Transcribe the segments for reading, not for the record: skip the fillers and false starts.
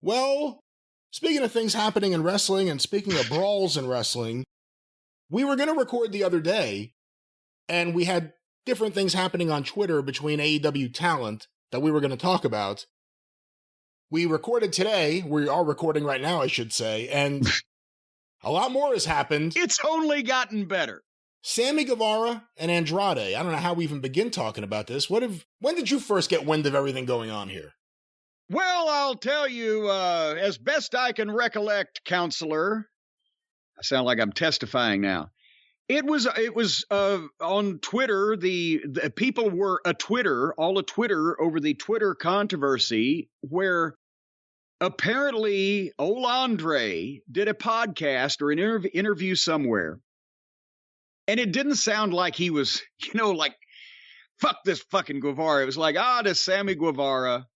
Well, speaking of things happening in wrestling and speaking of brawls in wrestling, we were going to record the other day, and we had different things happening on Twitter between AEW talent that we were going to talk about. We recorded today. We are recording right now, I should say, and a lot more has happened. It's only gotten better. Sammy Guevara and Andrade. I don't know how we even begin talking about this. When did you first get wind of everything going on here? Well, I'll tell you, as best I can recollect, counselor. I sound like I'm testifying now. It was on Twitter. The people were all a Twitter over the Twitter controversy where apparently old Andre did a podcast or an interview somewhere. And it didn't sound like he was, like, fuck this fucking Guevara. It was like, this Sammy Guevara.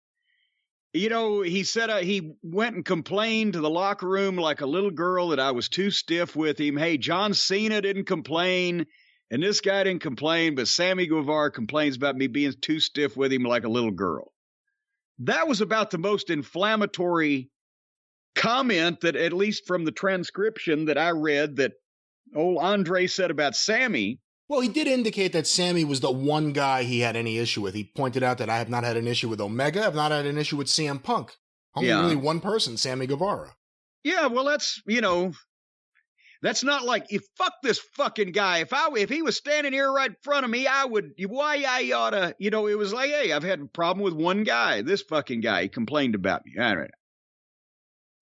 He said he went and complained to the locker room like a little girl that I was too stiff with him. Hey, John Cena didn't complain, and this guy didn't complain, but Sammy Guevara complains about me being too stiff with him like a little girl. That was about the most inflammatory comment that, at least from the transcription that I read, that old Andre said about Sammy. Well, he did indicate that Sammy was the one guy he had any issue with. He pointed out that I have not had an issue with Omega. I've not had an issue with CM Punk. Only really one person, Sammy Guevara. Yeah, well, that's not like, fuck this fucking guy. If he was standing here right in front of me, I oughta, it was like, hey, I've had a problem with one guy. This fucking guy, he complained about me. All right.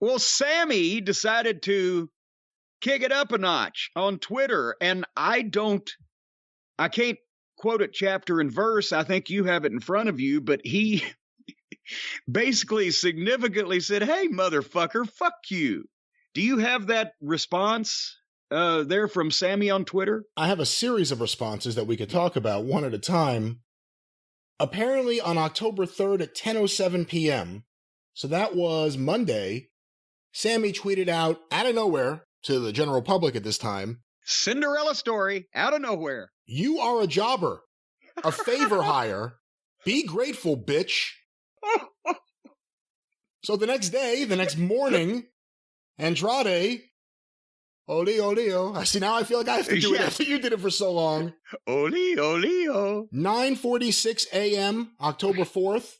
Well, Sammy decided to kick it up a notch on Twitter, and I can't quote it chapter and verse. I think you have it in front of you, but he basically significantly said, hey, motherfucker, fuck you. Do you have that response there from Sammy on Twitter? I have a series of responses that we could talk about one at a time. Apparently on October 3rd at 10:07 p.m., so that was Monday, Sammy tweeted out of nowhere to the general public at this time, Cinderella story, out of nowhere. You are a jobber, a favor hire. Be grateful, bitch. So the next morning, Andrade, Olio. I see, now I feel like I have to do it after you did it for so long. Olio. 9:46 a.m., October 4th.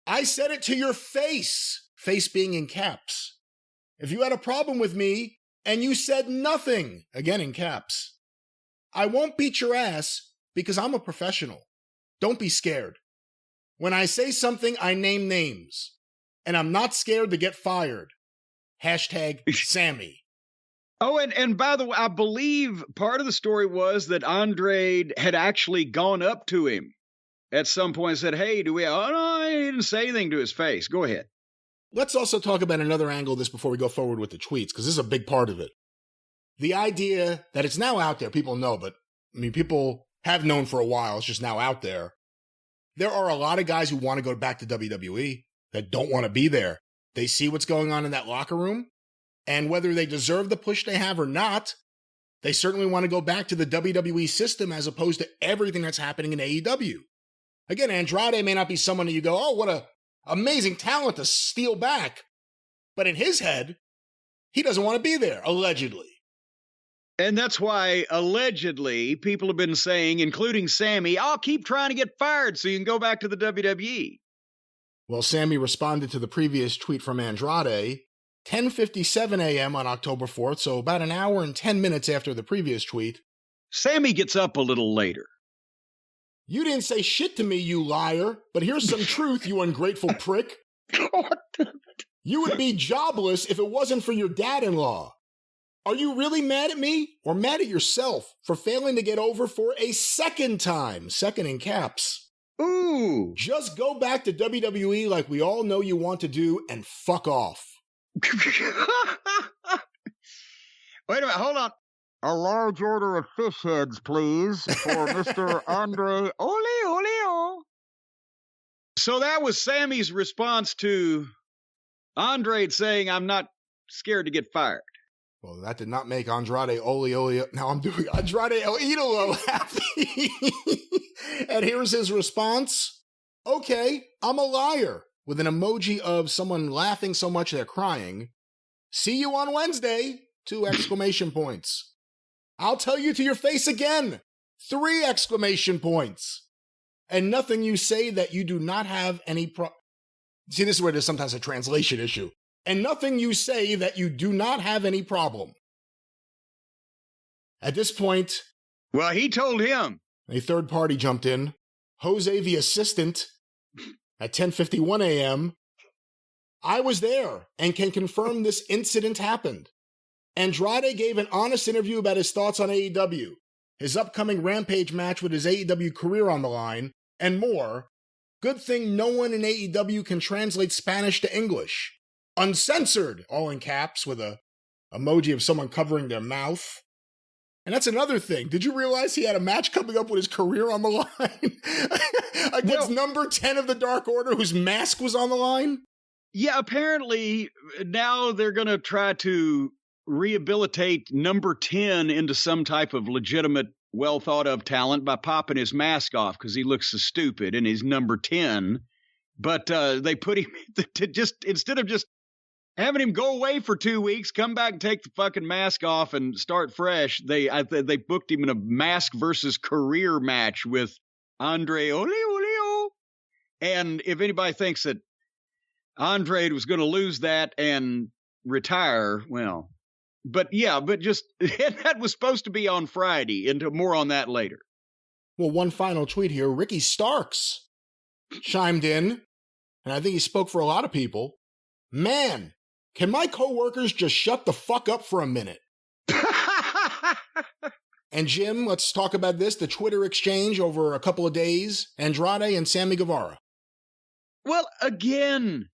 I said it to your face. Face being in caps. If you had a problem with me and you said nothing, again in caps, I won't beat your ass because I'm a professional. Don't be scared. When I say something, I name names. And I'm not scared to get fired. Hashtag Sammy. Oh, and by the way, I believe part of the story was that Andrade had actually gone up to him at some point and said, hey, no, he didn't say anything to his face. Go ahead. Let's also talk about another angle of this before we go forward with the tweets, because this is a big part of it. The idea that it's now out there, people know, but people have known for a while, it's just now out there. There are a lot of guys who want to go back to WWE that don't want to be there. They see what's going on in that locker room, and whether they deserve the push they have or not, they certainly want to go back to the WWE system as opposed to everything that's happening in AEW. Again, Andrade may not be someone that you go, oh, what a amazing talent to steal back. But in his head, he doesn't want to be there, allegedly. And that's why, allegedly, people have been saying, including Sammy, I'll keep trying to get fired so you can go back to the WWE. Well, Sammy responded to the previous tweet from Andrade, 10:57 a.m. on October 4th, so about an hour and 10 minutes after the previous tweet. Sammy gets up a little later. You didn't say shit to me, you liar, but here's some truth, you ungrateful prick. You would be jobless if it wasn't for your dad-in-law. Are you really mad at me or mad at yourself for failing to get over for a second time? Second in caps. Ooh. Just go back to WWE like we all know you want to do and fuck off. Wait a minute, hold on. A large order of fish heads, please, for Mr. Andre Olio. So that was Sammy's response to Andrade saying, I'm not scared to get fired. Well, that did not make Andrade Olio. Now I'm doing Andrade El Idolo happy. And here's his response. Okay, I'm a liar. with an emoji of someone laughing so much they're crying. See you on Wednesday! 2 exclamation points. I'll tell you to your face again! 3 exclamation points. And nothing you say that you do not have any See, this is where there's sometimes a translation issue. And nothing you say that you do not have any problem. At this point, well, he told him. A third party jumped in. Jose, the assistant, at 10:51 a.m. I was there and can confirm this incident happened. Andrade gave an honest interview about his thoughts on AEW, his upcoming Rampage match with his AEW career on the line, and more. Good thing no one in AEW can translate Spanish to English. Uncensored, all in caps, with a emoji of someone covering their mouth. And that's another thing. Did you realize he had a match coming up with his career on the line? Against number 10 of the Dark Order, whose mask was on the line? Yeah, apparently now they're going to try to rehabilitate number 10 into some type of legitimate, well-thought-of talent by popping his mask off because he looks so stupid and he's number 10. But they put him to just, instead of just having him go away for 2 weeks, come back and take the fucking mask off and start fresh, they booked him in a mask versus career match with Andre Oleo. And if anybody thinks that Andrade was going to lose that and retire, well, but just that was supposed to be on Friday, and more on that later. Well, one final tweet here. Ricky Starks chimed in, and I think he spoke for a lot of people. Man, can my coworkers just shut the fuck up for a minute? And Jim, let's talk about this, the Twitter exchange over a couple of days, Andrade and Sammy Guevara. Well, again,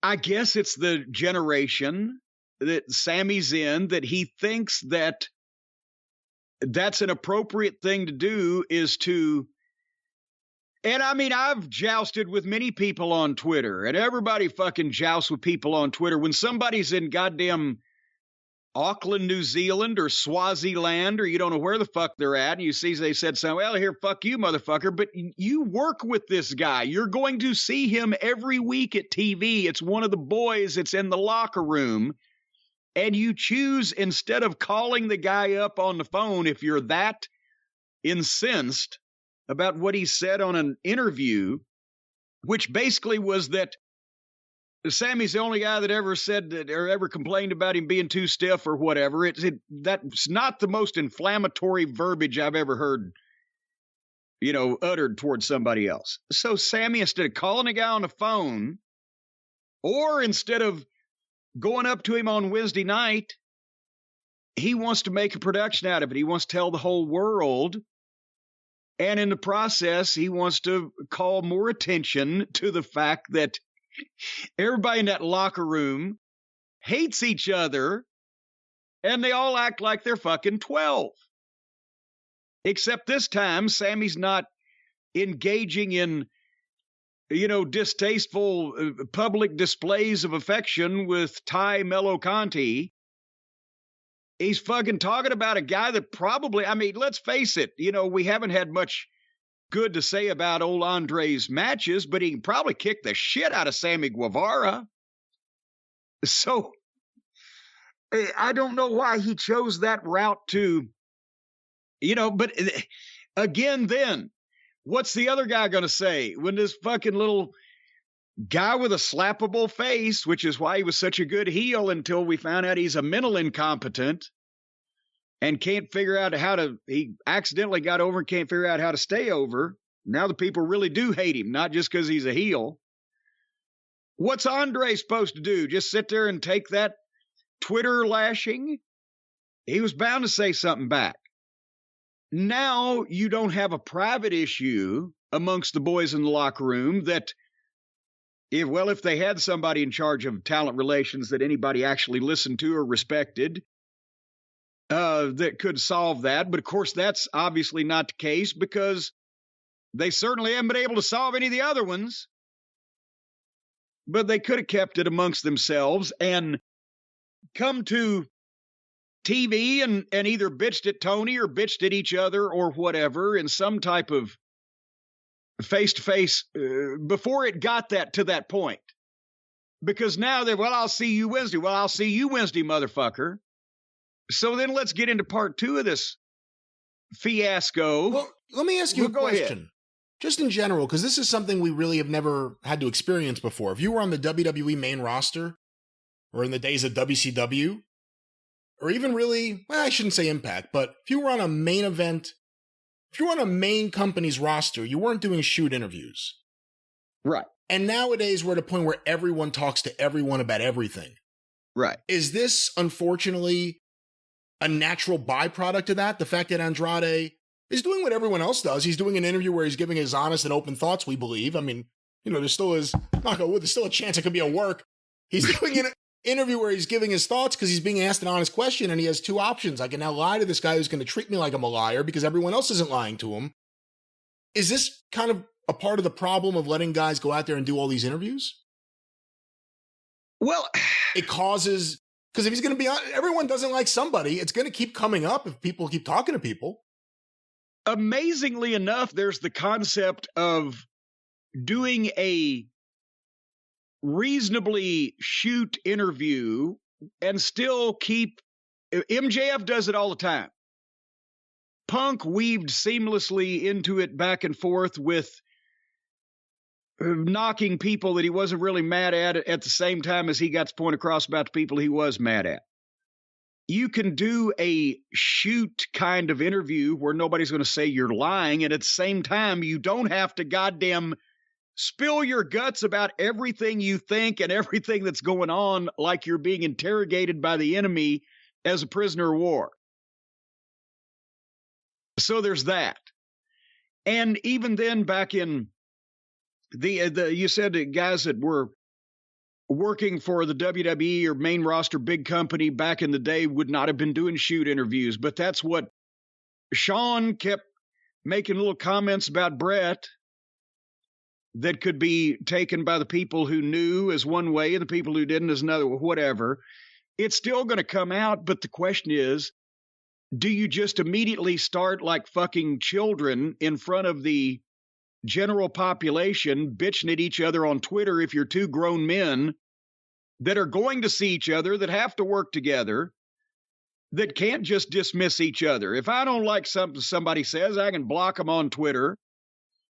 I guess it's the generation that Sammy's in that he thinks that that's an appropriate thing to do is to, and I mean, I've jousted with many people on Twitter, and everybody fucking jousts with people on Twitter. When somebody's in goddamn Auckland, New Zealand, or Swaziland, or you don't know where the fuck they're at, and you see they said something, well, here, fuck you, motherfucker, but you work with this guy. You're going to see him every week at TV. It's one of the boys that's in the locker room, and you choose, instead of calling the guy up on the phone, if you're that incensed about what he said on an interview, which basically was that Sammy's the only guy that ever said that or ever complained about him being too stiff or whatever. That's not the most inflammatory verbiage I've ever heard, uttered towards somebody else. So Sammy, instead of calling a guy on the phone, or instead of going up to him on Wednesday night, he wants to make a production out of it. He wants to tell the whole world. And in the process, he wants to call more attention to the fact that everybody in that locker room hates each other, and they all act like they're fucking 12. Except this time, Sammy's not engaging in, distasteful public displays of affection with Ty Mello Conti. He's fucking talking about a guy that probably, let's face it, we haven't had much good to say about old Andre's matches, but he can probably kick the shit out of Sammy Guevara. So I don't know why he chose that route to, but again, then what's the other guy going to say when this fucking little guy with a slappable face, which is why he was such a good heel until we found out he's a mental incompetent and can't figure out he accidentally got over and can't figure out how to stay over. Now the people really do hate him, not just because he's a heel. What's Andre supposed to do? Just sit there and take that Twitter lashing? He was bound to say something back. Now you don't have a private issue amongst the boys in the locker room that, if they had somebody in charge of talent relations that anybody actually listened to or respected, that could solve that. But of course, that's obviously not the case because they certainly haven't been able to solve any of the other ones. But they could have kept it amongst themselves and come to TV and either bitched at Tony or bitched at each other or whatever in some type of face to face before it got to that point. Because now well, I'll see you Wednesday. Well, I'll see you Wednesday, motherfucker. So then let's get into part 2 of this fiasco. Well, let me ask you a question. Ahead. Just in general, because this is something we really have never had to experience before. If you were on the WWE main roster, or in the days of WCW, or even really, well, I shouldn't say Impact, but if you were on a main event, if you were on a main company's roster, you weren't doing shoot interviews. Right. And nowadays we're at a point where everyone talks to everyone about everything. Right. Is this, unfortunately, a natural byproduct of that? The fact that Andrade is doing what everyone else does. He's doing an interview where he's giving his honest and open thoughts, we believe. I mean, there still is, knock on wood, there's still a chance it could be a work. He's doing an interview where he's giving his thoughts because he's being asked an honest question, and he has 2 options. I can now lie to this guy who's going to treat me like I'm a liar because everyone else isn't lying to him. Is this kind of a part of the problem of letting guys go out there and do all these interviews? Well, it causes, because if he's going to be on, everyone doesn't like somebody, it's going to keep coming up if people keep talking to people. Amazingly enough, there's the concept of doing a reasonably shoot interview and still keep, MJF does it all the time. Punk weaved seamlessly into it back and forth with knocking people that he wasn't really mad at the same time as he got the point across about the people he was mad at. You can do a shoot kind of interview where nobody's going to say you're lying, and at the same time, you don't have to goddamn spill your guts about everything you think and everything that's going on like you're being interrogated by the enemy as a prisoner of war. So there's that. And even then, back in you said that guys that were working for the WWE or main roster big company back in the day would not have been doing shoot interviews, but that's what Sean kept making little comments about Brett that could be taken by the people who knew as one way and the people who didn't as another, whatever. It's still going to come out, but the question is, do you just immediately start like fucking children in front of the general population bitching at each other on Twitter if you're 2 grown men that are going to see each other, that have to work together, that can't just dismiss each other? If I don't like something somebody says, I can block them on Twitter,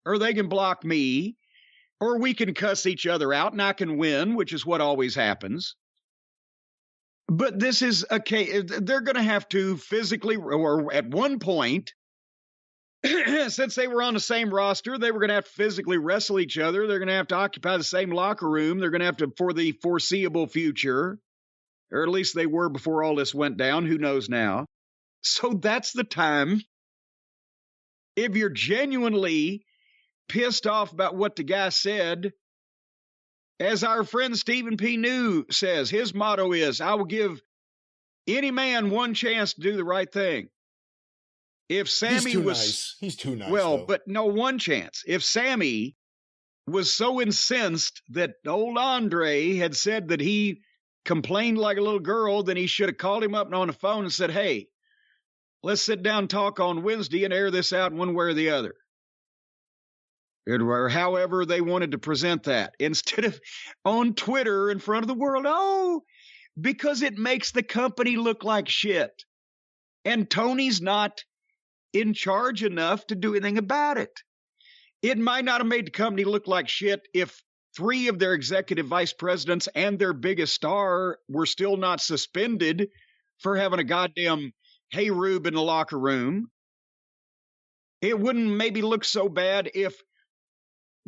or they can block me, or we can cuss each other out and I can win, which is what always happens. But this is a case, they're going to have to physically, or at one point, since they were on the same roster, they were going to have to physically wrestle each other. They're going to have to occupy the same locker room. They're going to have to, for the foreseeable future, or at least they were before all this went down. Who knows now? So that's the time. If you're genuinely pissed off about what the guy said, as our friend Stephen P. New says, his motto is, I will give any man one chance to do the right thing. If Sammy he's too nice. Well, though. But no, one chance. If Sammy was so incensed that old Andre had said that he complained like a little girl, then he should have called him up on the phone and said, hey, let's sit down and talk on Wednesday and air this out one way or the other. Or however they wanted to present that, instead of on Twitter in front of the world. Oh, because it makes the company look like shit. And Tony's not in charge enough to do anything about it. It might not have made the company look like shit if 3 of their executive vice presidents and their biggest star were still not suspended for having a goddamn hey Rube in the locker room. It wouldn't maybe look so bad if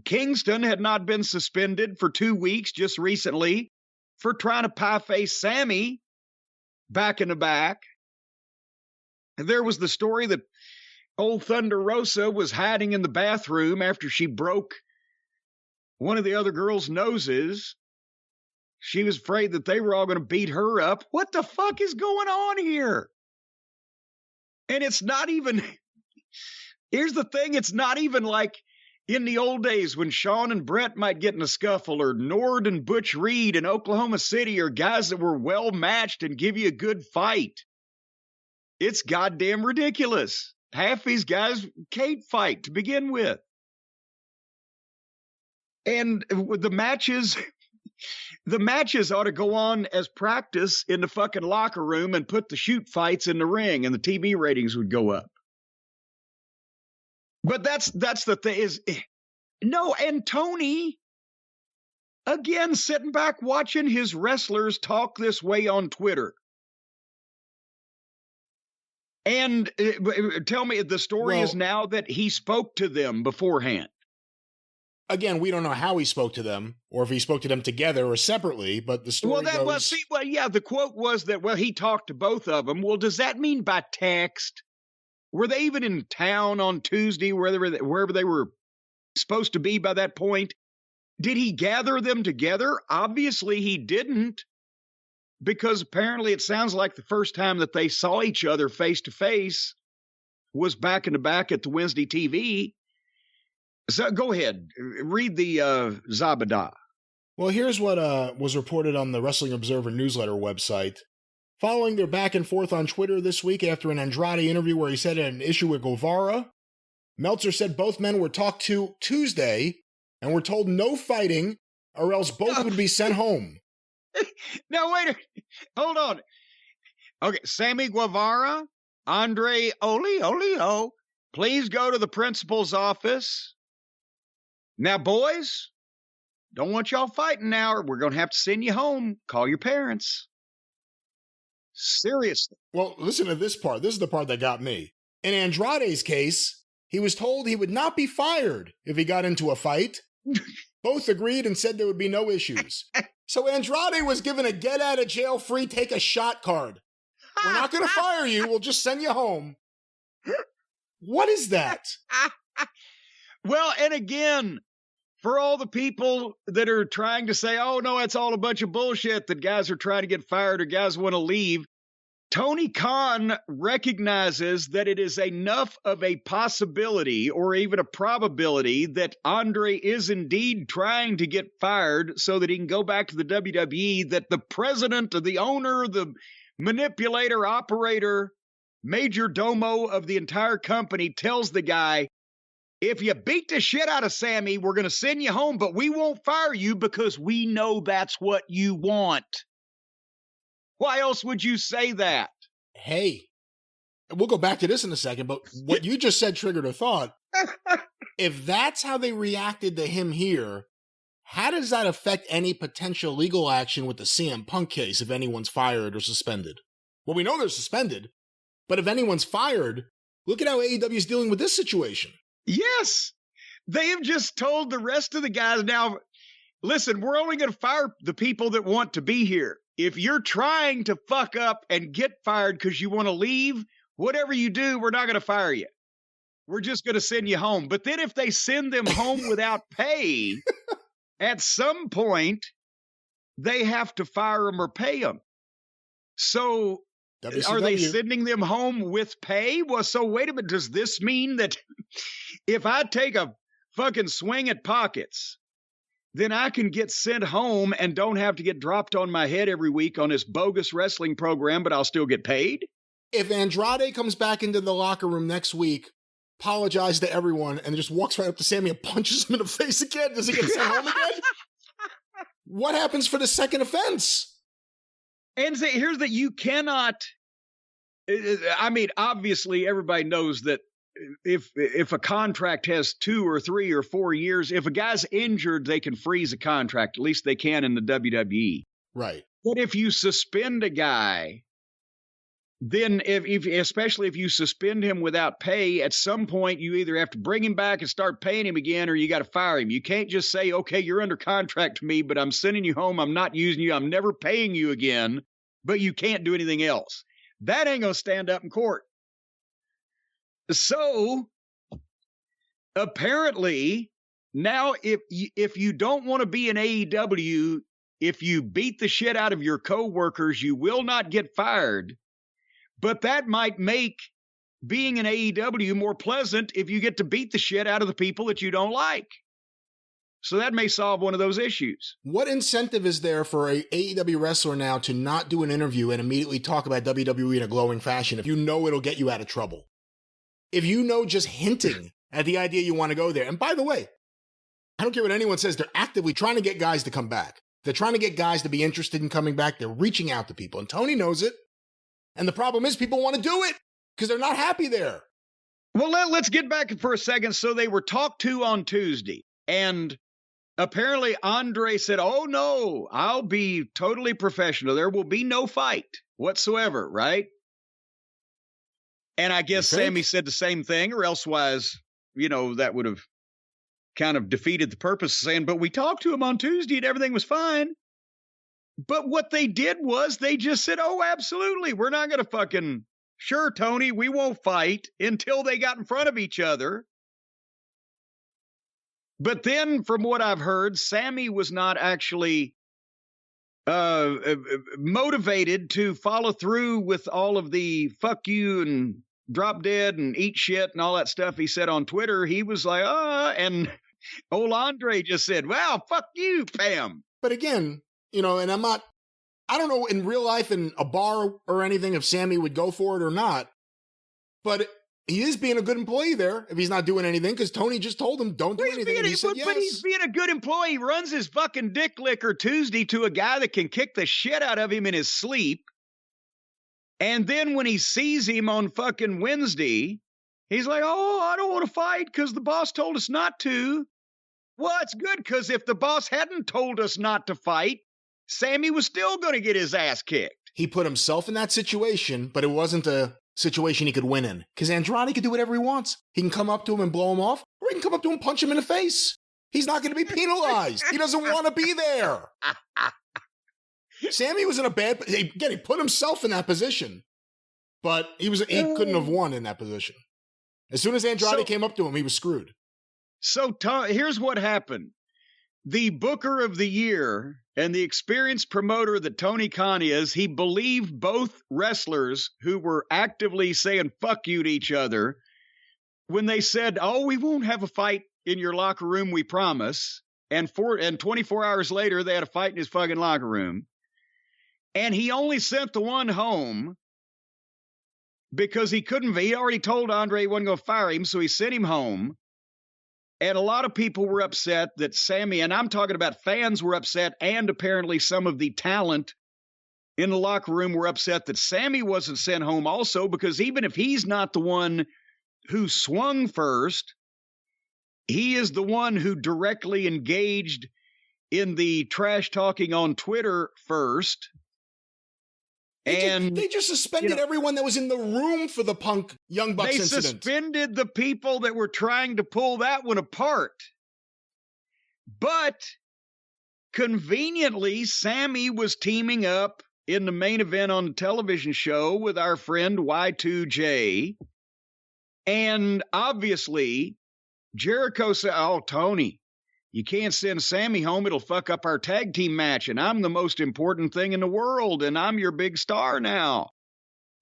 Kingston had not been suspended for 2 weeks just recently for trying to pie-face Sammy back in the back. And there was the story that old Thunder Rosa was hiding in the bathroom after she broke one of the other girls' noses. She was afraid that they were all going to beat her up. What the fuck is going on here? And it's not even, here's the thing, it's not even like in the old days when Sean and Brett might get in a scuffle, or Nord and Butch Reed in Oklahoma City, or guys that were well matched and give you a good fight. It's goddamn ridiculous. Half these guys can't fight to begin with. And the matches ought to go on as practice in the fucking locker room and put the shoot fights in the ring, and the TV ratings would go up. But that's the thing is, no, and Tony, again, sitting back watching his wrestlers talk this way on Twitter. And tell me, the story is now that he spoke to them beforehand. Again, we don't know how he spoke to them, or if he spoke to them together or separately, but the story goes... the quote was that, he talked to both of them. Well, does that mean by text? Were they even in town on Tuesday, wherever they were supposed to be by that point? Did he gather them together? Obviously, he didn't, because apparently it sounds like the first time that they saw each other face to face was back in the back at the Wednesday TV. So go ahead, read the Zabada. Well, here's what was reported on the Wrestling Observer newsletter website. Following their back and forth on Twitter this week after an Andrade interview where he said he had an issue with Guevara, Meltzer said both men were talked to Tuesday and were told no fighting or else both would be sent home. Now, wait, hold on. Okay, Sammy Guevara, Andre Olio, please go to the principal's office. Now, boys, don't want y'all fighting now, or we're going to have to send you home. Call your parents. Seriously. Well, listen to this part. This is the part that got me. In Andrade's case, he was told he would not be fired if he got into a fight. Both agreed and said there would be no issues. So Andrade was given a get-out-of-jail-free take-a-shot card. We're not going to fire you. We'll just send you home. What is that? Well, and again, for all the people that are trying to say, oh, no, it's all a bunch of bullshit that guys are trying to get fired or guys want to leave, Tony Khan recognizes that it is enough of a possibility or even a probability that Andre is indeed trying to get fired so that he can go back to the WWE, that the president, the owner, the manipulator, operator, major domo of the entire company tells the guy, if you beat the shit out of Sammy, we're going to send you home, but we won't fire you because we know that's what you want. Why else would you say that? Hey, we'll go back to this in a second, but what you just said triggered a thought. If that's how they reacted to him here, how does that affect any potential legal action with the CM Punk case if anyone's fired or suspended? Well, we know they're suspended, but if anyone's fired, look at how AEW is dealing with this situation. Yes, they have just told the rest of the guys, now, listen, we're only going to fire the people that want to be here. If you're trying to fuck up and get fired because you want to leave, whatever you do, we're not going to fire you. We're just going to send you home. But then if they send them home without pay, at some point, they have to fire them or pay them. So WCW. Are they sending them home with pay? Well, so wait a minute. Does this mean that if I take a fucking swing at pockets, then I can get sent home and don't have to get dropped on my head every week on this bogus wrestling program, but I'll still get paid? If Andrade comes back into the locker room next week, apologizes to everyone, and just walks right up to Sammy and punches him in the face again, does he get sent home again? What happens for the second offense? And here's that you cannot, I mean, obviously everybody knows that if a contract has 2 or 3 or 4 years, if a guy's injured, they can freeze a contract. At least they can in the WWE. Right. But if you suspend a guy, then especially if you suspend him without pay, at some point you either have to bring him back and start paying him again, or you got to fire him. You can't just say, okay, you're under contract to me, but I'm sending you home. I'm not using you. I'm never paying you again, but you can't do anything else. That ain't going to stand up in court. So apparently now if you don't want to be in AEW, if you beat the shit out of your coworkers, you will not get fired. But that might make being in AEW more pleasant if you get to beat the shit out of the people that you don't like. So that may solve one of those issues. What incentive is there for a AEW wrestler now to not do an interview and immediately talk about WWE in a glowing fashion if you know it'll get you out of trouble? If you know just hinting at the idea you want to go there. And by the way, I don't care what anyone says. They're actively trying to get guys to come back. They're trying to get guys to be interested in coming back. They're reaching out to people. And Tony knows it. And the problem is people want to do it because they're not happy there. Well, let's get back for a second. So they were talked to on Tuesday. And apparently Andre said, oh, no, I'll be totally professional. There will be no fight whatsoever, right? And I guess Sammy said the same thing, or elsewise, that would have kind of defeated the purpose of saying, but we talked to him on Tuesday and everything was fine. But what they did was they just said, oh, absolutely. We're not going to sure, Tony, we won't fight until they got in front of each other. But then from what I've heard, Sammy was not actually motivated to follow through with all of the fuck you and drop dead and eat shit and all that stuff he said on Twitter. He was like, and old Andre just said, wow, fuck you, Pam. But again, and I don't know in real life in a bar or anything if Sammy would go for it or not, but he is being a good employee there if he's not doing anything because Tony just told him don't do anything. And he said yes. But he's being a good employee. He runs his fucking dick licker Tuesday to a guy that can kick the shit out of him in his sleep. And then when he sees him on fucking Wednesday, he's like, oh, I don't want to fight because the boss told us not to. Well, it's good because if the boss hadn't told us not to fight, Sammy was still going to get his ass kicked. He put himself in that situation, but it wasn't a situation he could win in. Because Andrade can do whatever he wants. He can come up to him and blow him off, or he can come up to him and punch him in the face. He's not going to be penalized. He doesn't want to be there. Sammy was in a bad... Again, he put himself in that position, but he couldn't have won in that position. As soon as Andrade came up to him, he was screwed. So here's what happened. The Booker of the Year and the experienced promoter that Tony Khan is, he believed both wrestlers who were actively saying fuck you to each other when they said, oh, we won't have a fight in your locker room, we promise. And 24 hours later, they had a fight in his fucking locker room. And he only sent the one home because he already told Andre he wasn't going to fire him, so he sent him home. And a lot of people were upset that Sammy, and I'm talking about fans were upset, and apparently some of the talent in the locker room were upset that Sammy wasn't sent home also, because even if he's not the one who swung first, he is the one who directly engaged in the trash talking on Twitter first. They just suspended everyone that was in the room for the Punk Young Bucks incident. They suspended the people that were trying to pull that one apart. But conveniently, Sammy was teaming up in the main event on the television show with our friend Y2J. And obviously, Jericho said, oh, Tony, you can't send Sammy home. It'll fuck up our tag team match. And I'm the most important thing in the world. And I'm your big star now.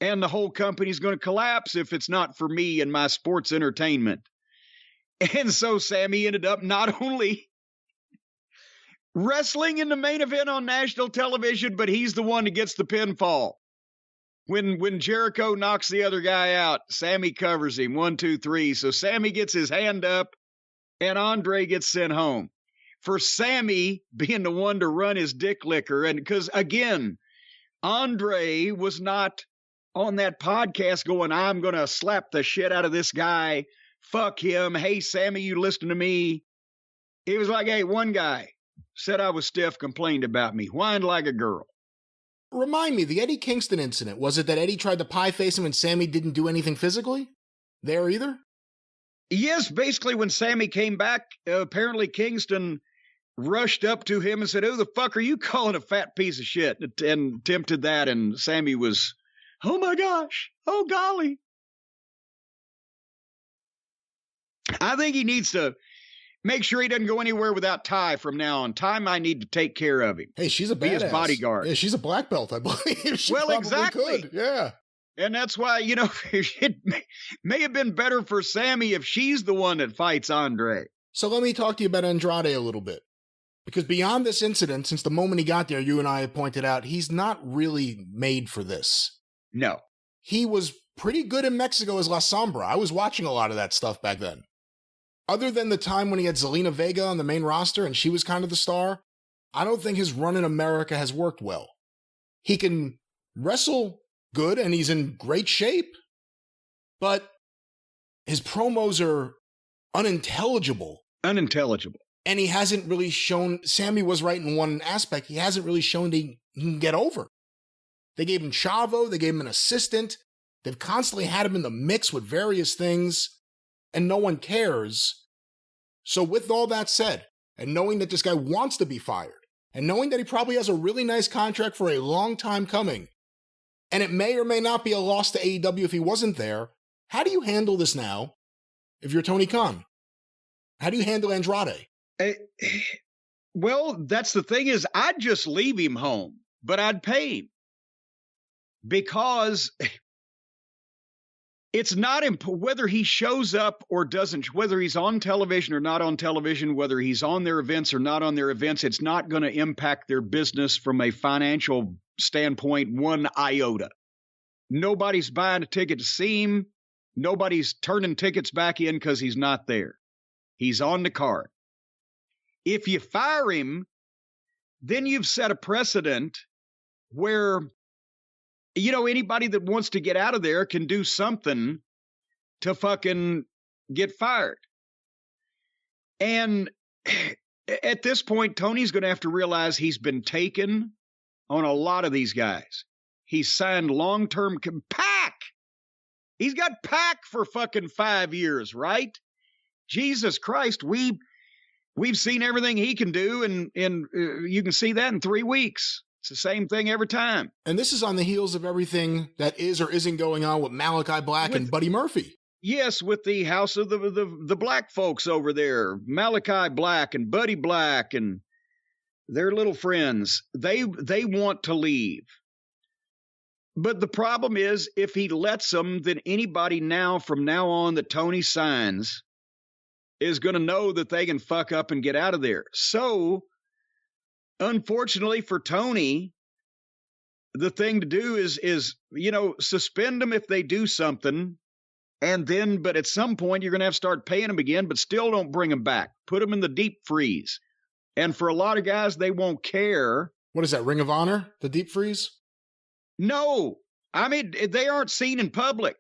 And the whole company's going to collapse if it's not for me and my sports entertainment. And so Sammy ended up not only wrestling in the main event on national television, but he's the one that gets the pinfall. When Jericho knocks the other guy out, Sammy covers him. 1, 2, 3. So Sammy gets his hand up. And Andre gets sent home for Sammy being the one to run his dick licker. And because, again, Andre was not on that podcast going, I'm going to slap the shit out of this guy. Fuck him. Hey, Sammy, you listen to me. He was like, hey, one guy said I was stiff, complained about me, whined like a girl. Remind me, the Eddie Kingston incident, was it that Eddie tried to pie face him and Sammy didn't do anything physically there either? Yes, basically when Sammy came back, apparently Kingston rushed up to him and said, who the fuck are you calling a fat piece of shit? And attempted that, and Sammy was, oh my gosh, oh golly. I think he needs to make sure he doesn't go anywhere without Ty from now on. Ty might need to take care of him. Hey, she's a badass. Be his bodyguard. Yeah, she's a black belt, I believe. She exactly. Could. Yeah. And that's why, it may have been better for Sammy if she's the one that fights Andre. So let me talk to you about Andrade a little bit. Because beyond this incident, since the moment he got there, you and I have pointed out, he's not really made for this. No. He was pretty good in Mexico as La Sombra. I was watching a lot of that stuff back then. other than the time when he had Zelina Vega on the main roster and she was kind of the star, I don't think his run in America has worked well. He can wrestle good and he's in great shape, but his promos are unintelligible. Unintelligible. And he hasn't really shown, Sammy was right in one aspect, he hasn't really shown that he can get over. They gave him Chavo, they gave him an assistant, they've constantly had him in the mix with various things, and no one cares. So with all that said, and knowing that this guy wants to be fired, and knowing that he probably has a really nice contract for a long time coming, and it may or may not be a loss to AEW if he wasn't there, how do you handle this now if you're Tony Khan? How do you handle Andrade? Well, that's the thing is, I'd just leave him home, but I'd pay him. Because it's not whether he shows up or doesn't, whether he's on television or not on television, whether he's on their events or not on their events, it's not going to impact their business from a financial standpoint one iota. Nobody's buying a ticket to see him. Nobody's turning tickets back in because he's not there. He's on the card. If you fire him, then you've set a precedent where, you know, anybody that wants to get out of there can do something to fucking get fired. And at this point, Tony's going to have to realize he's been taken on a lot of these guys. He's signed long-term Pac. He's got Pac for fucking 5 years, right? Jesus Christ, we've seen everything he can do, and you can see that in 3 weeks. It's the same thing every time. And this is on the heels of everything that is or isn't going on with Malachi Black and Buddy Murphy. Yes, with the house of the black folks over there, Malachi Black and Buddy Black and their little friends. They want to leave. But the problem is, if he lets them, then anybody now from now on that Tony signs is going to know that they can fuck up and get out of there. So, unfortunately for Tony, the thing to do is, you know, suspend them if they do something, and then, but at some point you're going to have to start paying them again, but still don't bring them back. Put them in the deep freeze. And for a lot of guys, they won't care. What is that, Ring of Honor, the deep freeze? No. I mean, they aren't seen in public.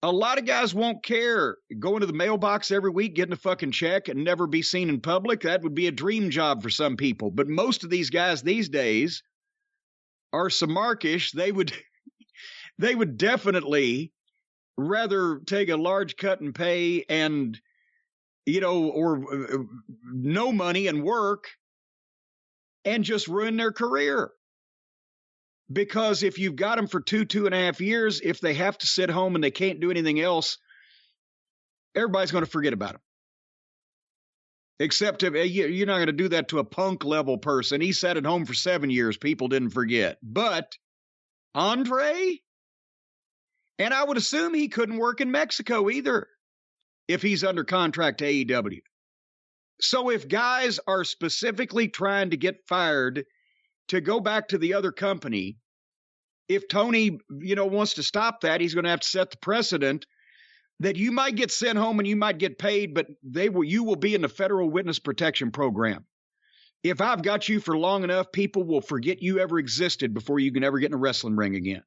A lot of guys won't care going to the mailbox every week, getting a fucking check and never be seen in public. That would be a dream job for some people. But most of these guys these days are so markish, they would definitely rather take a large cut in pay and, you know, or no money and work and just ruin their career. Because if you've got them for 2.5 years, if they have to sit home and they can't do anything else, everybody's going to forget about them. Except if you're not going to do that to a Punk level person. He sat at home for 7 years. People didn't forget. But Andre, and I would assume he couldn't work in Mexico either if he's under contract to AEW. So if guys are specifically trying to get fired to go back to the other company, if Tony, you know, wants to stop that, he's going to have to set the precedent that you might get sent home and you might get paid, but you will be in the federal witness protection program. If I've got you for long enough, people will forget you ever existed before you can ever get in a wrestling ring again.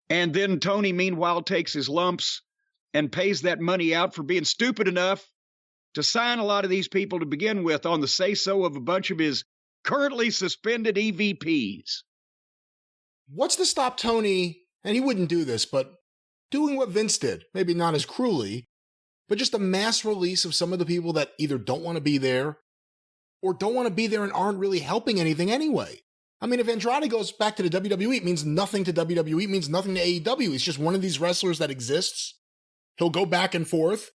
And then Tony, meanwhile, takes his lumps and pays that money out for being stupid enough to sign a lot of these people to begin with on the say-so of a bunch of his currently suspended EVPs. What's to stop Tony, and he wouldn't do this, but doing what Vince did, maybe not as cruelly, but just a mass release of some of the people that either don't want to be there or don't want to be there and aren't really helping anything anyway. I mean, if Andrade goes back to the WWE, it means nothing to WWE, it means nothing to AEW. He's just one of these wrestlers that exists. He'll go back and forth,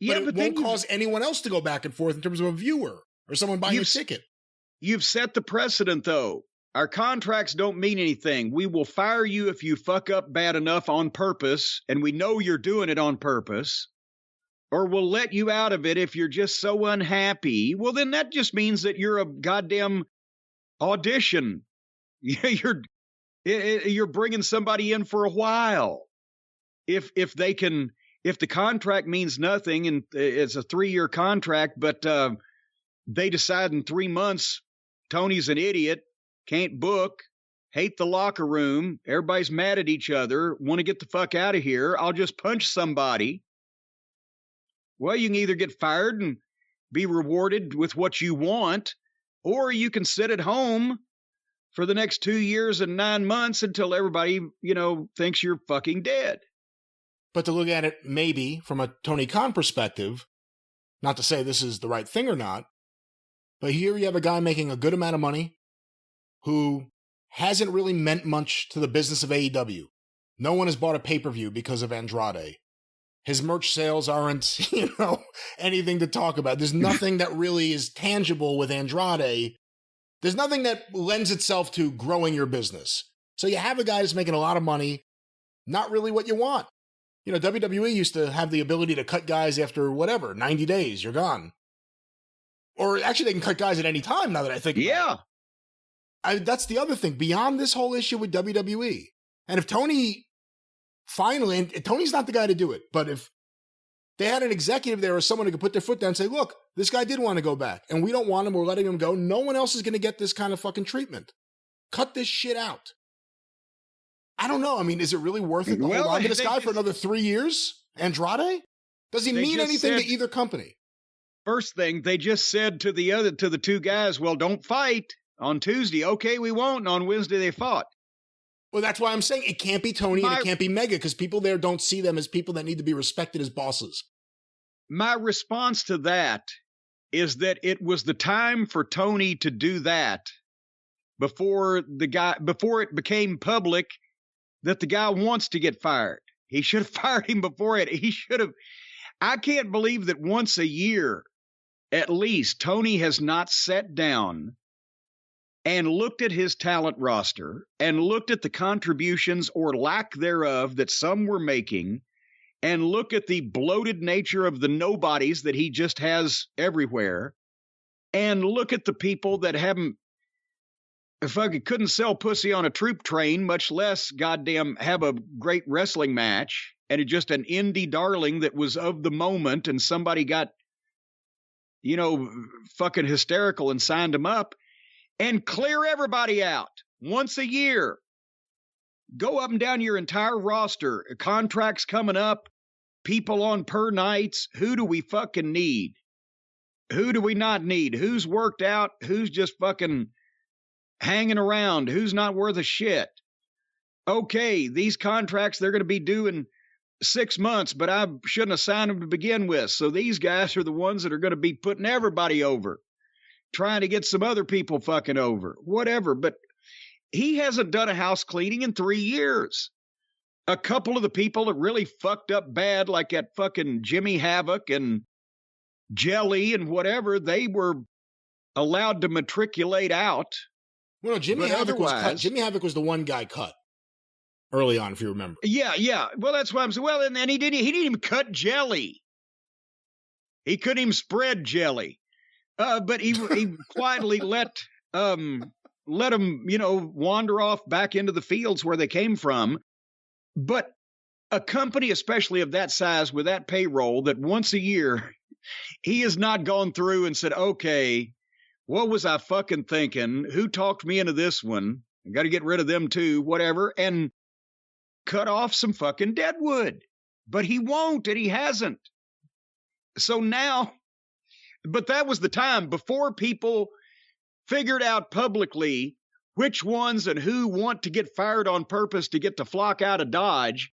but it won't cause anyone else to go back and forth in terms of a viewer or someone buying a ticket. You've set the precedent, though. Our contracts don't mean anything. We will fire you if you fuck up bad enough on purpose, and we know you're doing it on purpose, or we'll let you out of it if you're just so unhappy. Well, then that just means that you're a goddamn audition. You're bringing somebody in for a while. If if the contract means nothing and it's a 3-year contract, but they decide in 3 months Tony's an idiot, can't book, hate the locker room, everybody's mad at each other, want to get the fuck out of here, I'll just punch somebody. Well, you can either get fired and be rewarded with what you want, or you can sit at home for the next 2 years and 9 months until everybody, thinks you're fucking dead. But to look at it maybe from a Tony Khan perspective, not to say this is the right thing or not, but here you have a guy making a good amount of money who hasn't really meant much to the business of AEW. No one has bought a pay-per-view because of Andrade. His merch sales aren't, anything to talk about. There's nothing that really is tangible with Andrade. There's nothing that lends itself to growing your business. So you have a guy that's making a lot of money, not really what you want. WWE used to have the ability to cut guys after 90 days, you're gone. Or actually, they can cut guys at any time now that I think about it. That's the other thing. Beyond this whole issue with WWE, and if Tony finally, and Tony's not the guy to do it, but if they had an executive there or someone who could put their foot down and say, look, this guy did want to go back, and we don't want him, we're letting him go, no one else is going to get this kind of fucking treatment. Cut this shit out. I don't know. I mean, is it really worth it to hold on to this guy for another 3 years? Andrade? Does he mean anything to either company? First thing, they just said to the two guys, well, don't fight on Tuesday. Okay, we won't. And on Wednesday, they fought. Well, that's why I'm saying it can't be Tony and it can't be Mega, because people there don't see them as people that need to be respected as bosses. My response to that is that it was the time for Tony to do that before it became public that the guy wants to get fired. He should have fired him before it. I can't believe that once a year, at least, Tony has not sat down and looked at his talent roster and looked at the contributions or lack thereof that some were making, and look at the bloated nature of the nobodies that he just has everywhere, and look at the people that couldn't sell pussy on a troop train, much less goddamn have a great wrestling match, and it's just an indie darling that was of the moment, and somebody got, fucking hysterical and signed him up, and clear everybody out once a year. Go up and down your entire roster. Contracts coming up, people on per nights. Who do we fucking need? Who do we not need? Who's worked out? Who's just fucking hanging around? Who's not worth a shit? Okay, these contracts, they're going to be due in 6 months, but I shouldn't have signed them to begin with. So these guys are the ones that are going to be putting everybody over, trying to get some other people fucking over, whatever. But he hasn't done a house cleaning in 3 years. A couple of the people that really fucked up bad, like that fucking Jimmy Havoc and Jelly and whatever, they were allowed to matriculate out. Well, no, Jimmy Havoc was cut. Jimmy Havoc was the one guy cut early on, if you remember. Yeah. Well, that's why I'm saying. Well, and he didn't even cut Jelly. He couldn't even spread Jelly. But he quietly let them, wander off back into the fields where they came from. But a company, especially of that size, with that payroll, that once a year, he has not gone through and said, okay, what was I fucking thinking? Who talked me into this one? I got to get rid of them too, whatever, and cut off some fucking deadwood. But he won't, and he hasn't. So now, but that was the time before people figured out publicly which ones and who want to get fired on purpose to get to flock out of Dodge.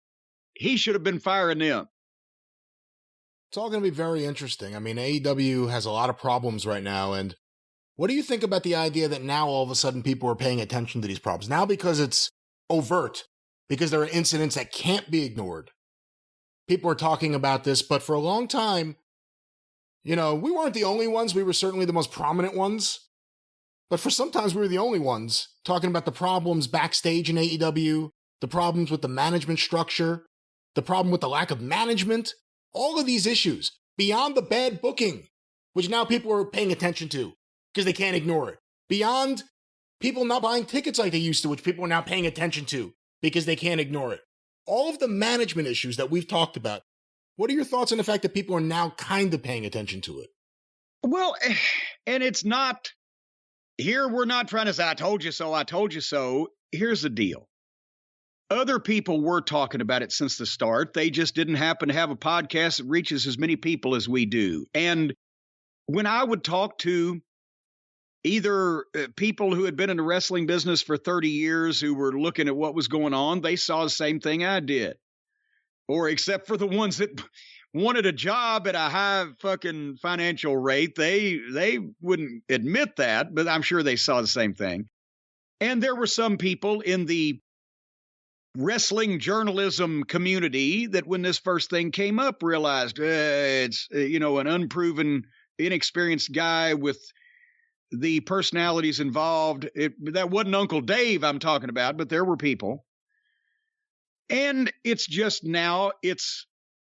He should have been firing them. It's all going to be very interesting. I mean, AEW has a lot of problems right now. And what do you think about the idea that now all of a sudden people are paying attention to these problems? Now because it's overt, because there are incidents that can't be ignored. People are talking about this, but for a long time, we weren't the only ones. We were certainly the most prominent ones. But for sometimes we were the only ones talking about the problems backstage in AEW, the problems with the management structure, the problem with the lack of management, all of these issues beyond the bad booking, which now people are paying attention to because they can't ignore it. Beyond people not buying tickets like they used to, which people are now paying attention to because they can't ignore it. All of the management issues that we've talked about, What are your thoughts on the fact that people are now kind of paying attention to it? Well, and it's not, here we're not trying to say, I told you so, I told you so. Here's the deal. Other people were talking about it since the start. They just didn't happen to have a podcast that reaches as many people as we do. And when I would talk to either people who had been in the wrestling business for 30 years who were looking at what was going on, they saw the same thing I did. Or except for the ones that wanted a job at a high fucking financial rate, they wouldn't admit that, but I'm sure they saw the same thing. And there were some people in the wrestling journalism community that when this first thing came up realized it's an unproven, inexperienced guy with the personalities involved. That wasn't Uncle Dave I'm talking about, but there were people. And it's just now it's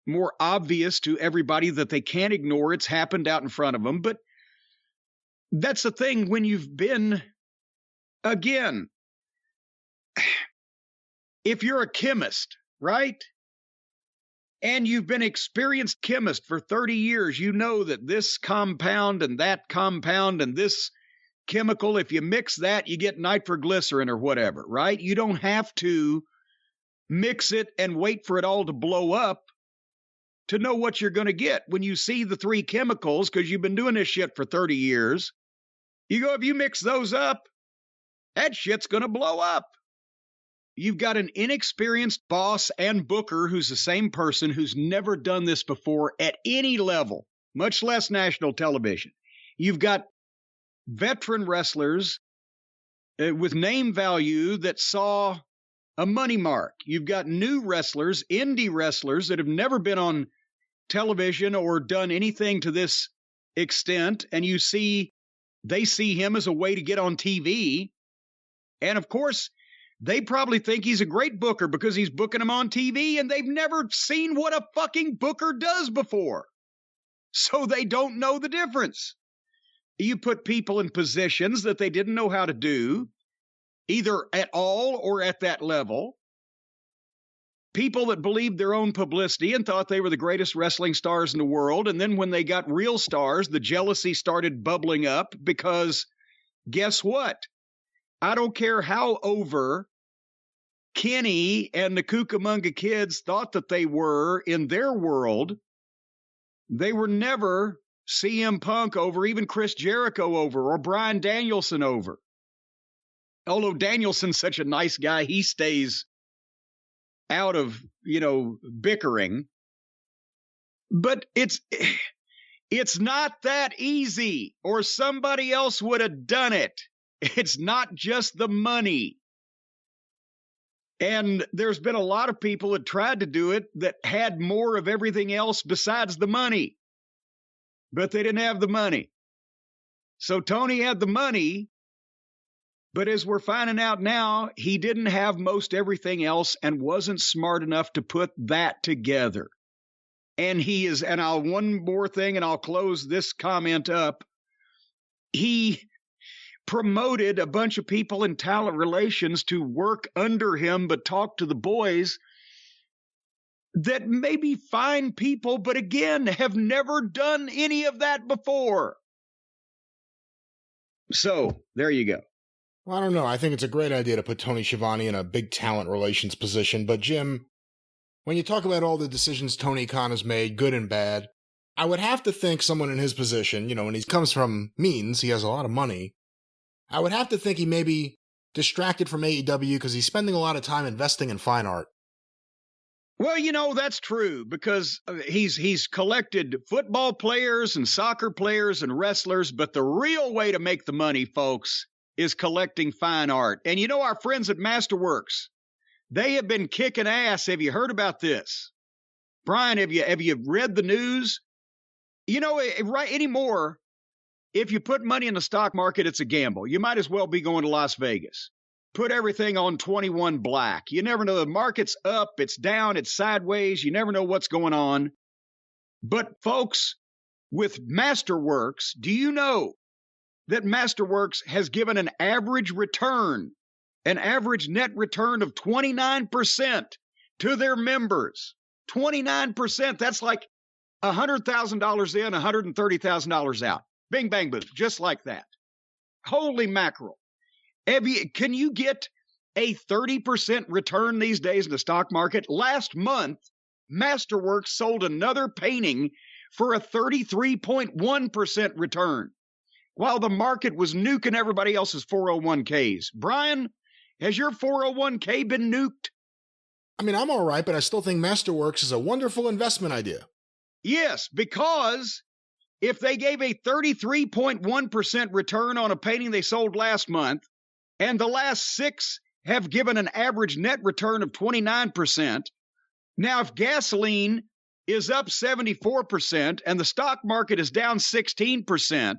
more obvious to everybody that they can't ignore. It's happened out in front of them. But that's the thing when you've been, again, if you're a chemist, right? And you've been experienced chemist for 30 years, you know that this compound and that compound and this chemical, if you mix that, you get nitroglycerin or whatever, right? You don't have to mix it and wait for it all to blow up to know what you're going to get. When you see the three chemicals, because you've been doing this shit for 30 years, you go, if you mix those up, that shit's going to blow up. You've got an inexperienced boss and booker who's the same person who's never done this before at any level, much less national television. You've got veteran wrestlers with name value that saw a money mark. You've got new wrestlers, indie wrestlers that have never been on television or done anything to this extent, and they see him as a way to get on TV. And of course, they probably think he's a great booker because he's booking them on TV, and they've never seen what a fucking booker does before. So they don't know the difference. You put people in positions that they didn't know how to do, either at all or at that level. People that believed their own publicity and thought they were the greatest wrestling stars in the world. And then when they got real stars, the jealousy started bubbling up because guess what? I don't care how over Kenny and the Cucamonga Kids thought that they were in their world. They were never CM Punk over, even Chris Jericho over, or Bryan Danielson over. Although Danielson's such a nice guy, he stays out of, bickering. But it's not that easy, or somebody else would have done it. It's not just the money. And there's been a lot of people that tried to do it that had more of everything else besides the money. But they didn't have the money. So Tony had the money, but as we're finding out now, he didn't have most everything else and wasn't smart enough to put that together. And he is, and one more thing, and I'll close this comment up. He promoted a bunch of people in talent relations to work under him, but talk to the boys that may be fine people, but again, have never done any of that before. So there you go. Well, I don't know. I think it's a great idea to put Tony Schiavone in a big talent relations position. But Jim, when you talk about all the decisions Tony Khan has made, good and bad, I would have to think someone in his position, and he comes from means, he has a lot of money. I would have to think he may be distracted from AEW because he's spending a lot of time investing in fine art. Well, that's true because he's collected football players and soccer players and wrestlers, but the real way to make the money, folks, is collecting fine art. And our friends at Masterworks, they have been kicking ass. Have you heard about this? Brian, have you read the news? Right anymore, if you put money in the stock market, it's a gamble. You might as well be going to Las Vegas. Put everything on 21 black. You never know. The market's up, it's down, it's sideways. You never know what's going on. But folks, with Masterworks, do you know that Masterworks has given an average net return of 29% to their members? 29%. That's like $100,000 in, $130,000 out. Bing, bang, boom. Just like that. Holy mackerel. Can you get a 30% return these days in the stock market? Last month, Masterworks sold another painting for a 33.1% return, while the market was nuking everybody else's 401ks. Brian, has your 401k been nuked? I mean, I'm all right, but I still think Masterworks is a wonderful investment idea. Yes, because if they gave a 33.1% return on a painting they sold last month, and the last 6 have given an average net return of 29%, now if gasoline is up 74% and the stock market is down 16%,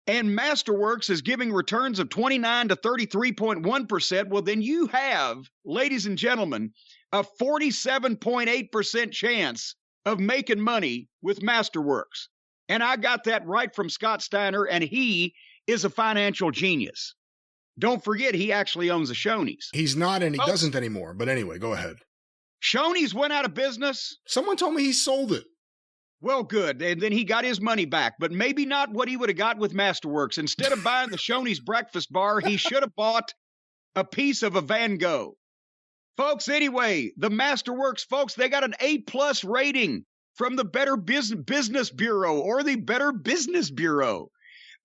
and Masterworks is giving returns of 29 to 33.1%, well, then you have, ladies and gentlemen, a 47.8% chance of making money with Masterworks. And I got that right from Scott Steiner, and he is a financial genius. Don't forget, he actually owns a Shoney's. He's not, and he doesn't anymore. But anyway, go ahead. Shoney's went out of business. Someone told me he sold it. Well, good. And then he got his money back, but maybe not what he would have got with Masterworks. Instead of buying the Shoney's breakfast bar, he should have bought a piece of a Van Gogh. Folks, anyway, the Masterworks, folks, they got an A-plus rating from the Better Business Bureau, or the Better Business Bureau,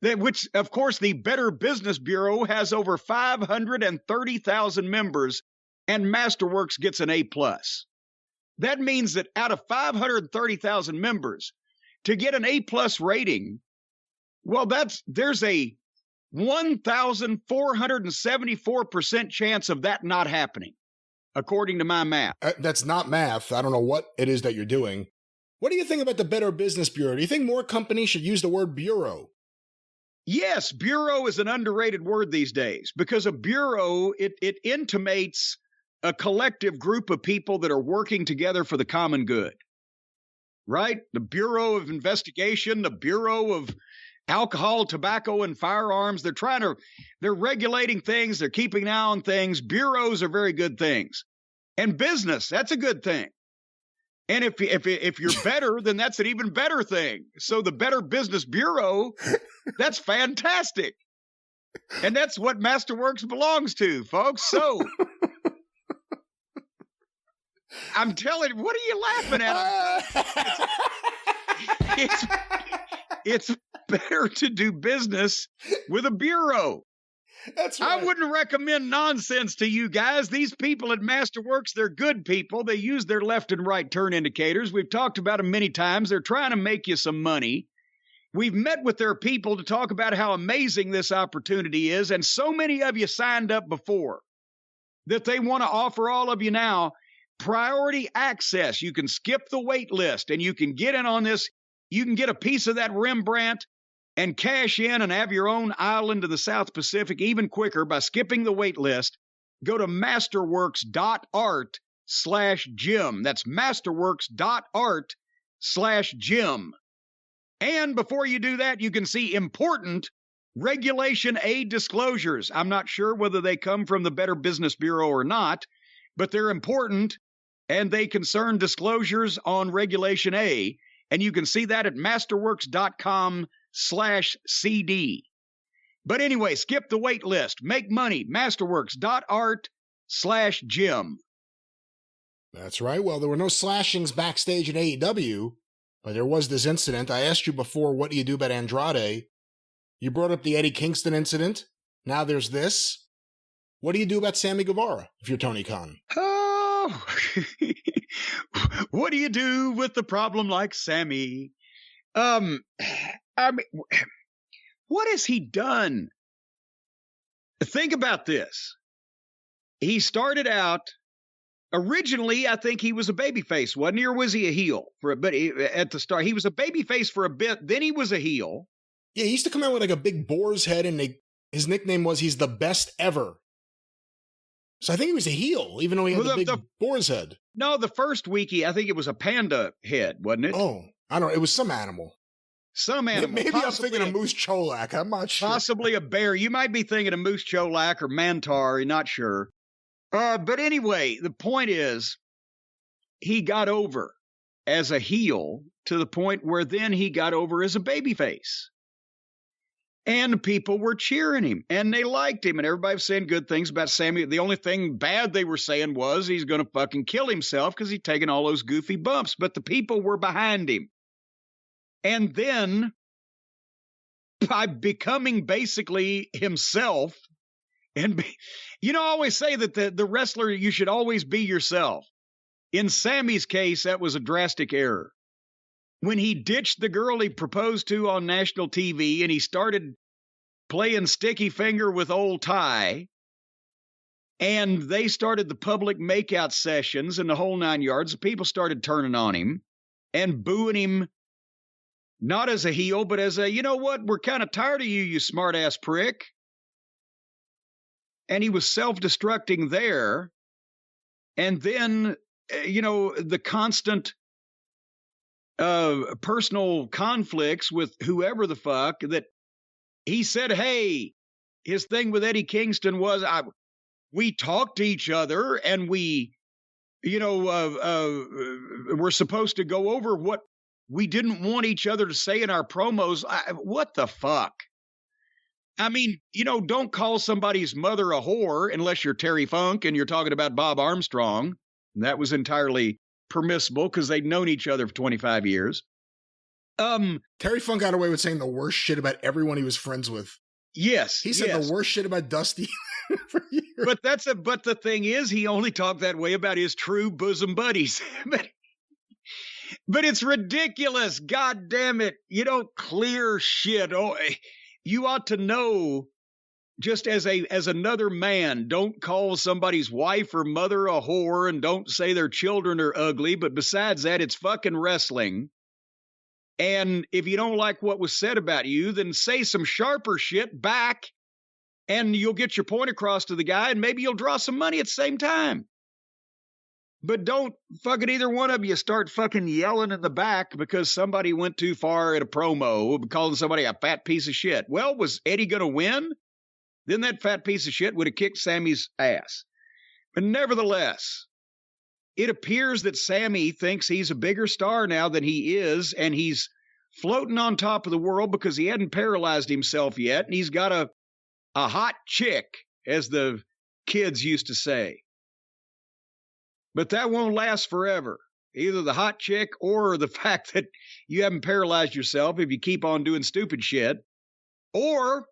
which, of course, the Better Business Bureau has over 530,000 members, and Masterworks gets an A-plus. That means that out of 530,000 members, to get an A-plus rating, well, there's a 1,474% chance of that not happening, according to my math. That's not math. I don't know what it is that you're doing. What do you think about the Better Business Bureau? Do you think more companies should use the word bureau? Yes, bureau is an underrated word these days, because a bureau, it intimates a collective group of people that are working together for the common good, right? The Bureau of Investigation, the Bureau of Alcohol, Tobacco, and Firearms. They're regulating things. They're keeping an eye on things. Bureaus are very good things. And business, that's a good thing. And if you're better, then that's an even better thing. So the Better Business Bureau, that's fantastic. And that's what Masterworks belongs to, folks. So I'm telling you, what are you laughing at? It's better to do business with a bureau. That's right. I wouldn't recommend nonsense to you guys. These people at Masterworks, they're good people. They use their left and right turn indicators. We've talked about them many times. They're trying to make you some money. We've met with their people to talk about how amazing this opportunity is, and so many of you signed up before that they want to offer all of you now priority access. You can skip the wait list, and you can get in on this. You can get a piece of that Rembrandt and cash in and have your own island in the South Pacific even quicker by skipping the wait list. Go to masterworks.art/Jim. That's masterworks.art/Jim. And before you do that, you can see important Regulation A disclosures. I'm not sure whether they come from the Better Business Bureau or not, but they're important, and they concern disclosures on Regulation A. And you can see that at masterworks.com/CD. But anyway, skip the wait list. Make money. Masterworks.art/Jim. That's right. Well, there were no slashings backstage at AEW, but there was this incident. I asked you before, what do you do about Andrade? You brought up the Eddie Kingston incident. Now there's this. What do you do about Sammy Guevara if you're Tony Khan? Oh, what do you do with the problem like Sammy? I mean, what has he done? Think about this. He started out, originally, I think he was a babyface, wasn't he? Or was he a heel? But at the start, he was a babyface for a bit. Then he was a heel. Yeah, he used to come out with like a big boar's head, and his nickname was he's the best ever. So I think he was a heel, even though he had the big boar's head. No, the first week, I think it was a panda head, wasn't it? Oh, I don't know. It was some animal. Some animal. Maybe I'm thinking of Moose Cholak. I'm not sure. Possibly a bear. You might be thinking of Moose Cholak or Mantar. You're not sure. But anyway, the point is, he got over as a heel to the point where then he got over as a babyface. And people were cheering him, and they liked him, and everybody was saying good things about Sammy. The only thing bad they were saying was he's going to fucking kill himself because he's taking all those goofy bumps. But the people were behind him. And then, by becoming basically himself, and I always say that the wrestler, you should always be yourself. In Sammy's case, that was a drastic error. When he ditched the girl he proposed to on national TV and he started playing sticky finger with old Ty, and they started the public makeout sessions and the whole 9 yards, the people started turning on him and booing him, not as a heel, but as a, you know what, we're kind of tired of you, you smart-ass prick. And he was self-destructing there. And then, the constant personal conflicts with whoever the fuck that he said, hey, his thing with Eddie Kingston was, we talked to each other and we, we're supposed to go over what we didn't want each other to say in our promos. What the fuck? I mean, don't call somebody's mother a whore unless you're Terry Funk and you're talking about Bob Armstrong. That was entirely permissible because they'd known each other for 25 years. Terry Funk got away with saying the worst shit about everyone he was friends with. Yes. He said the worst shit about Dusty for years. But the thing is, he only talked that way about his true bosom buddies. But it's ridiculous. God damn it. You don't clear shit. Oh, you ought to know, just as another man, don't call somebody's wife or mother a whore and don't say their children are ugly. But besides that, it's fucking wrestling. And if you don't like what was said about you, then say some sharper shit back and you'll get your point across to the guy and maybe you'll draw some money at the same time. But don't fucking either one of you start fucking yelling in the back because somebody went too far at a promo, calling somebody a fat piece of shit. Well, was Eddie going to win? Then that fat piece of shit would have kicked Sammy's ass. But nevertheless, it appears that Sammy thinks he's a bigger star now than he is, and he's floating on top of the world because he hadn't paralyzed himself yet, and he's got a hot chick, as the kids used to say. But that won't last forever. Either the hot chick or the fact that you haven't paralyzed yourself if you keep on doing stupid shit. Or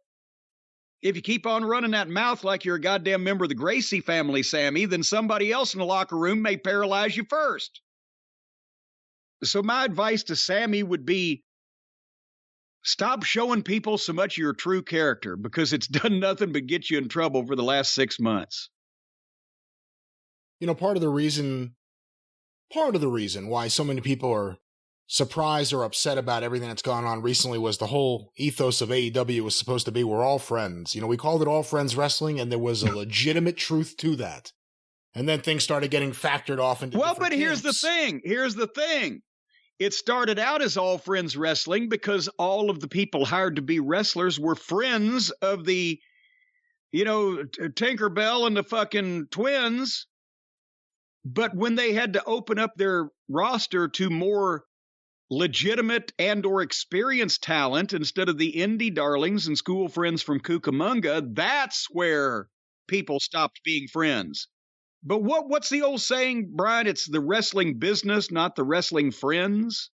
if you keep on running that mouth like you're a goddamn member of the Gracie family, Sammy, then somebody else in the locker room may paralyze you first. So my advice to Sammy would be, stop showing people so much of your true character because it's done nothing but get you in trouble for the last 6 months. Part of the reason why so many people are surprised or upset about everything that's gone on recently was the whole ethos of AEW was supposed to be we're all friends. We called it All Friends Wrestling, and there was a legitimate truth to that. And then things started getting factored off into different camps. Here's the thing. It started out as All Friends Wrestling because all of the people hired to be wrestlers were friends of the, Tinkerbell and the fucking twins. But when they had to open up their roster to more legitimate and or experienced talent instead of the indie darlings and school friends from Cucamonga, that's where people stopped being friends. But what's the old saying, Brian? It's the wrestling business, not the wrestling friends.